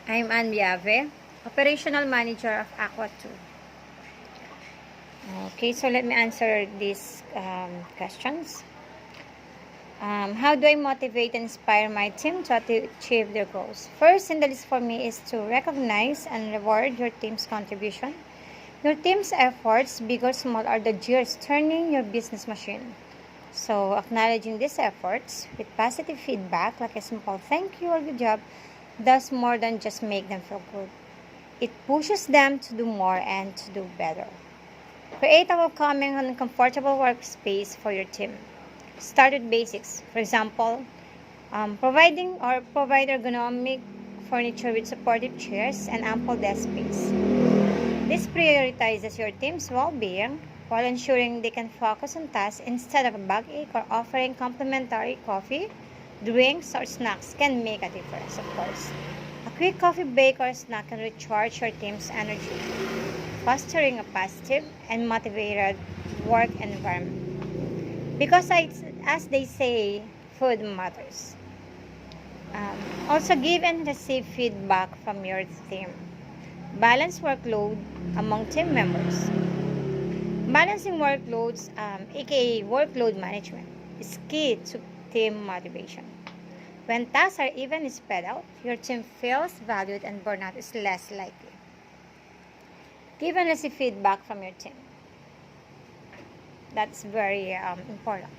I'm Ann Biave, Operational Manager of Aqua 2. Okay, so let me answer these questions. How do I motivate and inspire my team to achieve their goals? First in the list for me is to recognize and reward your team's contribution. Your team's efforts, big or small, are the gears turning your business machine. So, acknowledging these efforts with positive feedback, like a simple thank you or good job, does more than just make them feel good. It pushes them to do more and to do better. Create a welcoming and comfortable workspace for your team. Start with basics. For example, provide ergonomic furniture with supportive chairs and ample desk space. This prioritizes your team's well-being while ensuring they can focus on tasks instead of a backache, or offering complimentary coffee, drinks, or snacks can make a difference, of course. A quick coffee break or snack can recharge your team's energy, fostering a positive and motivated work environment. Because as they say, food matters. Also, give and receive feedback from your team. Balance workload among team members. Balancing workloads, aka workload management, is key to team motivation. When tasks are evenly spread out, your team feels valued and burnout is less likely. Give and receive feedback from your team. That's very important.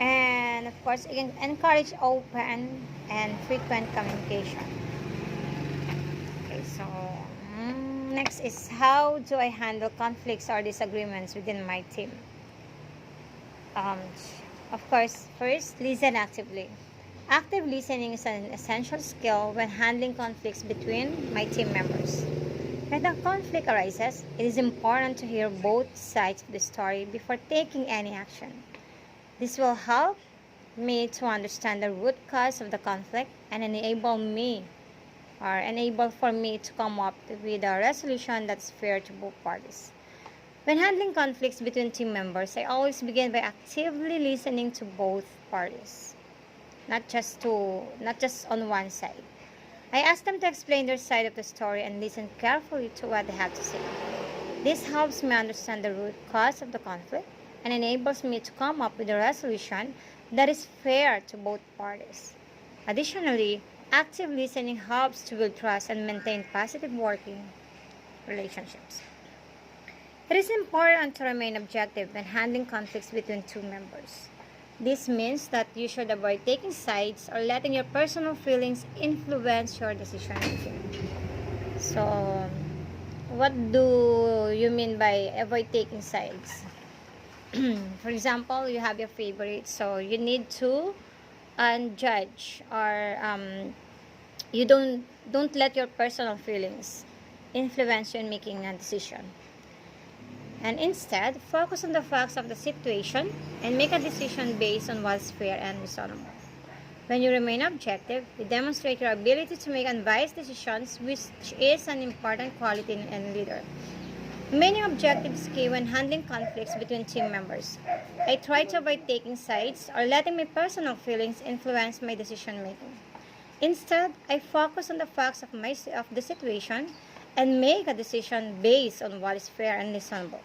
And of course, encourage open and frequent communication. Okay, so next is, how do I handle conflicts or disagreements within my team? Um, of course, first, listen actively. Active listening is an essential skill when handling conflicts between my team members. When a conflict arises, it is important to hear both sides of the story before taking any action. This will help me to understand the root cause of the conflict and enable for me to come up with a resolution that's fair to both parties. When handling conflicts between team members, I always begin by actively listening to both parties, not just on one side. I ask them to explain their side of the story and listen carefully to what they have to say. This helps me understand the root cause of the conflict and enables me to come up with a resolution that is fair to both parties. Additionally, active listening helps to build trust and maintain positive working relationships. It is important to remain objective when handling conflicts between two members. This means that you should avoid taking sides or letting your personal feelings influence your decision making. So, what do you mean by avoid taking sides? For example, you have your favorite, so you need to judge, or you don't let your personal feelings influence you in making a decision, and instead focus on the facts of the situation and make a decision based on what's fair and reasonable. When you remain objective, you demonstrate your ability to make unbiased decisions, which is an important quality in a leader. Many objectives key when handling conflicts between team members. I try to avoid taking sides or letting my personal feelings influence my decision making. Instead, I focus on the facts of the situation and make a decision based on what is fair and reasonable.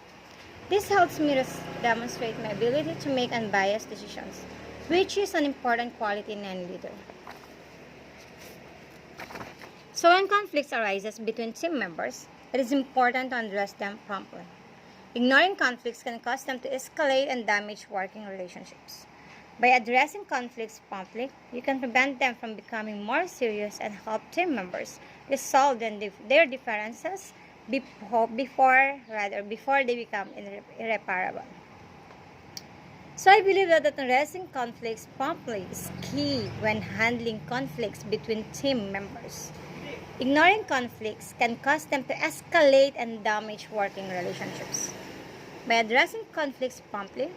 This helps me demonstrate my ability to make unbiased decisions, which is an important quality in any leader. So when conflicts arises between team members, it is important to address them promptly. Ignoring conflicts can cause them to escalate and damage working relationships. By addressing conflicts promptly, you can prevent them from becoming more serious and help team members resolve their differences before they become irreparable. So I believe that addressing conflicts promptly is key when handling conflicts between team members. Ignoring conflicts can cause them to escalate and damage working relationships. By addressing conflicts promptly,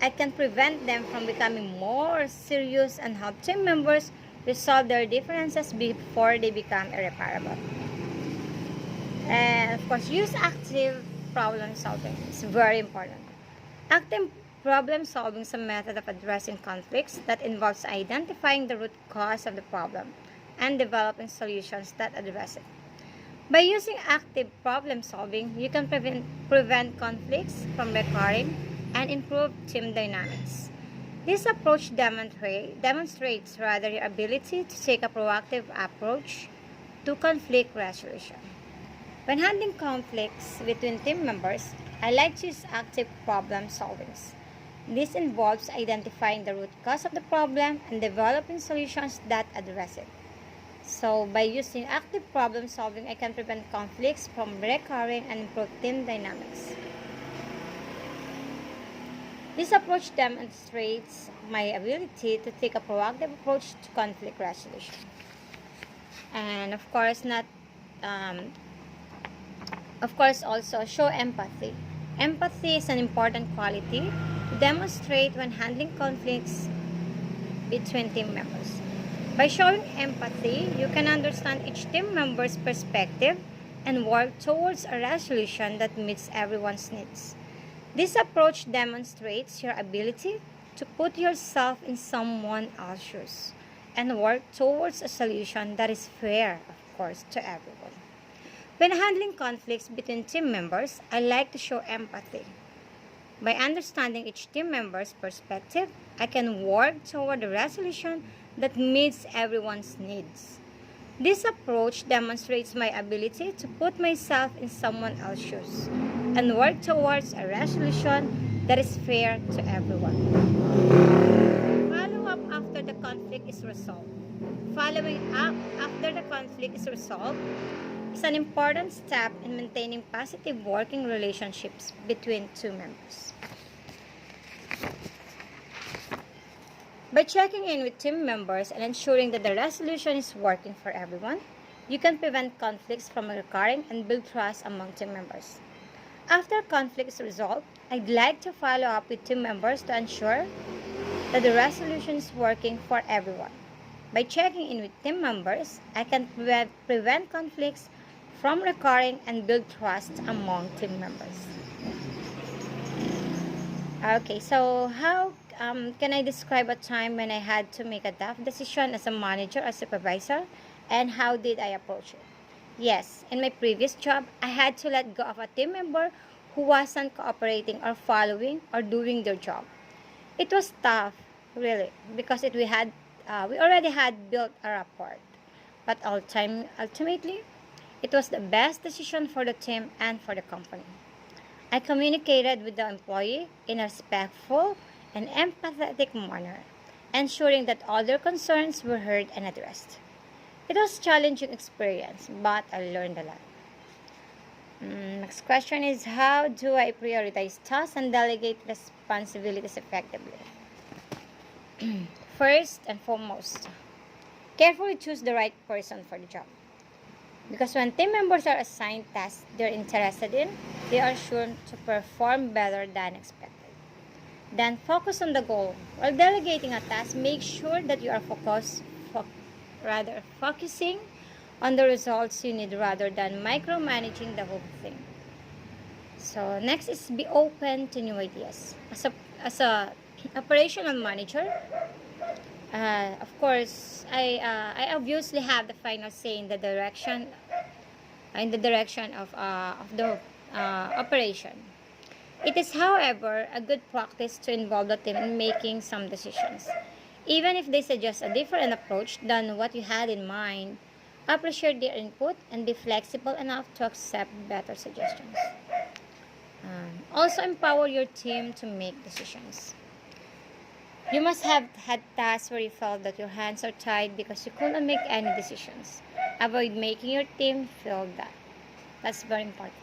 I can prevent them from becoming more serious and help team members resolve their differences before they become irreparable. And of course, use active problem solving. It's very important. Active problem solving is a method of addressing conflicts that involves identifying the root cause of the problem, and developing solutions that address it. By using active problem solving, you can prevent conflicts from recurring and improve team dynamics. This approach demonstrates rather your ability to take a proactive approach to conflict resolution. When handling conflicts between team members, I like to use active problem solving. This involves identifying the root cause of the problem and developing solutions that address it. So, by using active problem solving, I can prevent conflicts from recurring and improve team dynamics. This approach demonstrates my ability to take a proactive approach to conflict resolution. And um, of course, also show empathy. Empathy is an important quality to demonstrate when handling conflicts between team members. By showing empathy, you can understand each team member's perspective and work towards a resolution that meets everyone's needs. This approach demonstrates your ability to put yourself in someone else's shoes and work towards a solution that is fair, of course, to everyone. When handling conflicts between team members, I like to show empathy. By understanding each team member's perspective, I can work toward a resolution that meets everyone's needs. This approach demonstrates my ability to put myself in someone else's shoes and work towards a resolution that is fair to everyone. Follow up after the conflict is resolved. Following up after the conflict is resolved is an important step in maintaining positive working relationships between two members. By checking in with team members and ensuring that the resolution is working for everyone, you can prevent conflicts from recurring and build trust among team members. After conflict is resolved, I'd like to follow up with team members to ensure that the resolution is working for everyone. By checking in with team members, I can prevent conflicts from recurring and build trust among team members. Okay, so how can I describe a time when I had to make a tough decision as a manager or supervisor, and how did I approach it? Yes, in my previous job, I had to let go of a team member who wasn't cooperating or following or doing their job. It was tough, really, because we already had built a rapport. But ultimately, it was the best decision for the team and for the company. I communicated with the employee in a respectful and empathetic manner, ensuring that all their concerns were heard and addressed. It was a challenging experience, but I learned a lot. Next question is, how do I prioritize tasks and delegate responsibilities effectively? First and foremost, carefully choose the right person for the job. Because when team members are assigned tasks they're interested in, they are sure to perform better than expected. Then focus on the goal. While delegating a task, make sure that you are focusing on the results you need rather than micromanaging the whole thing. So next is be open to new ideas. As a operational manager, of course, I obviously have the final say in the direction of the operation. It is, however, a good practice to involve the team in making some decisions. Even if they suggest a different approach than what you had in mind, appreciate their input and be flexible enough to accept better suggestions. Also, empower your team to make decisions. You must have had tasks where you felt that your hands are tied because you couldn't make any decisions. Avoid making your team feel that. That's very important.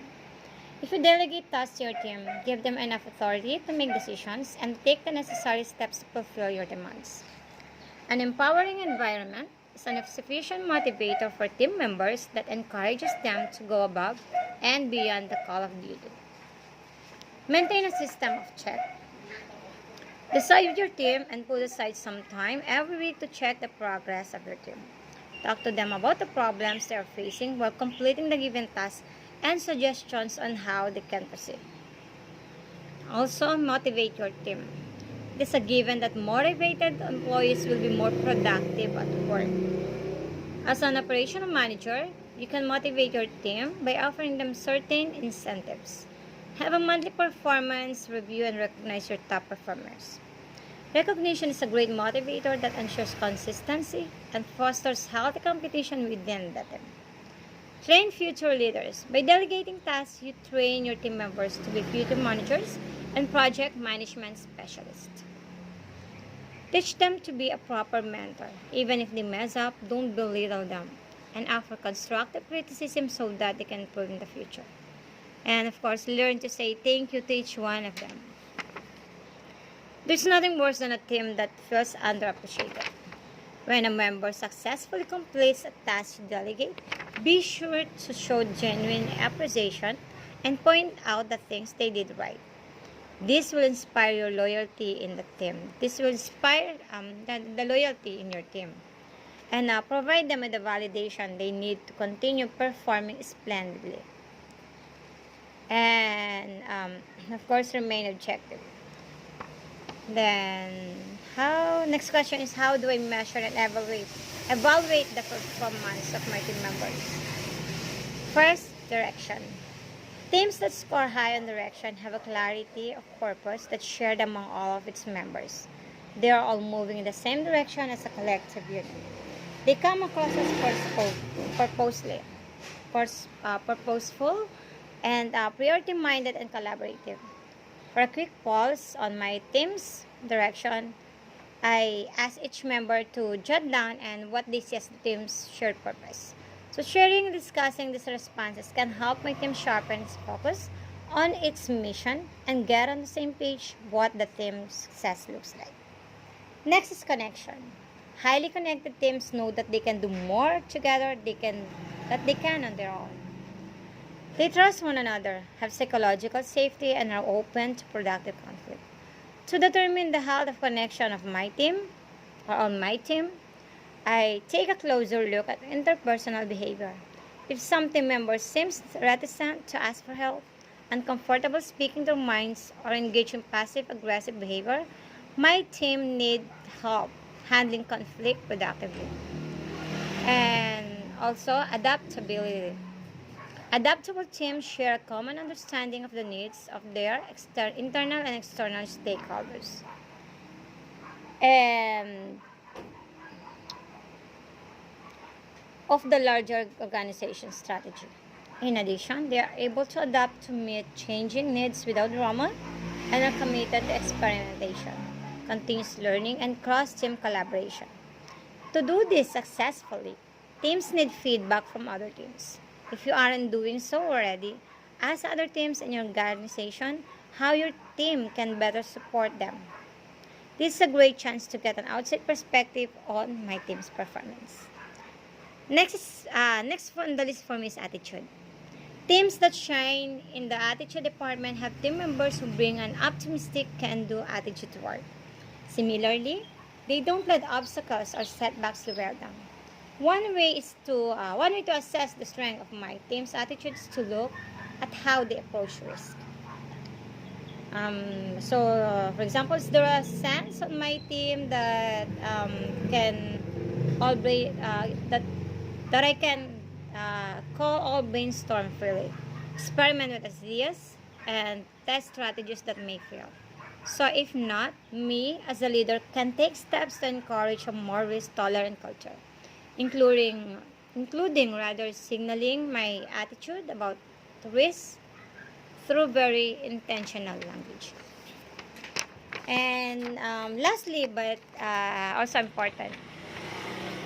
If you delegate tasks to your team, give them enough authority to make decisions and take the necessary steps to fulfill your demands. An empowering environment is an sufficient motivator for team members that encourages them to go above and beyond the call of duty. Maintain a system of check. Decide with your team and put aside some time every week to check the progress of your team. Talk to them about the problems they are facing while completing the given task and suggestions on how they can proceed. Also, motivate your team. It is a given that motivated employees will be more productive at work. As an operational manager, you can motivate your team by offering them certain incentives. Have a monthly performance review and recognize your top performers. Recognition is a great motivator that ensures consistency and fosters healthy competition within the team. Train future leaders. By delegating tasks, you train your team members to be future managers and project management specialists. Teach them to be a proper mentor. Even if they mess up, don't belittle them and offer constructive criticism so that they can improve in the future. And of course, learn to say thank you to each one of them. There's nothing worse than a team that feels underappreciated. When a member successfully completes a task you delegate, be sure to show genuine appreciation and point out the things they did right. This will inspire your loyalty in the team. This will inspire the loyalty in your team and provide them with the validation they need to continue performing splendidly. And of course, remain objective. Then, next question is, how do I measure and evaluate the performance of my team members? First, direction. Teams that score high on direction have a clarity of purpose that's shared among all of its members. They are all moving in the same direction as a collective unit. They come across as purposeful, and priority-minded and collaborative. For a quick pulse on my team's direction, I ask each member to jot down and what they see as the team's shared purpose. So sharing and discussing these responses can help my team sharpen its focus on its mission and get on the same page what the team's success looks like. Next is connection. Highly connected teams know that they can do more together than they can on their own. They trust one another, have psychological safety, and are open to productive conflict. To determine the health of connection of my team or on my team, I take a closer look at interpersonal behavior. If some team member seems reticent to ask for help, uncomfortable speaking their minds, or engage in passive-aggressive behavior, my team needs help handling conflict productively. And also adaptability. Adaptable teams share a common understanding of the needs of their internal and external stakeholders. And of the larger organization strategy. In addition, they are able to adapt to meet changing needs without drama and are committed to experimentation, continuous learning, and cross-team collaboration. To do this successfully, teams need feedback from other teams. If you aren't doing so already, ask other teams in your organization how your team can better support them. This is a great chance to get an outside perspective on my team's performance. Next on the list for me is attitude. Teams that shine in the attitude department have team members who bring an optimistic can-do attitude to work. Similarly, they don't let obstacles or setbacks derail them. One way to assess the strength of my team's attitude is to look at how they approach risk. For example, is there a sense on my team that can all that I can call all brainstorm freely, experiment with ideas, and test strategies that may fail. So if not, me as a leader can take steps to encourage a more risk-tolerant culture, including rather signaling my attitude about risk through very intentional language. And lastly, but also important,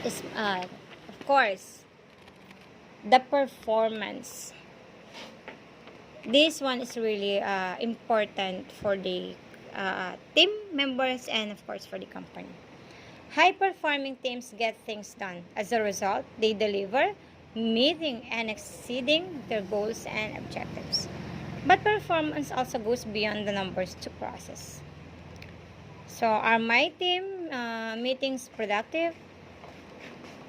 is of course the performance. This one is really important for the team members and of course for the company. High performing teams get things done. As a result, they deliver, meeting and exceeding their goals and objectives. But performance also goes beyond the numbers to process. So are my team meetings productive?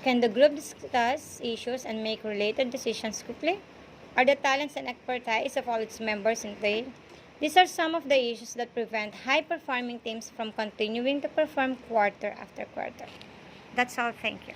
Can the group discuss issues and make related decisions quickly? Are the talents and expertise of all its members in play? These are some of the issues that prevent high-performing teams from continuing to perform quarter after quarter. That's all. Thank you.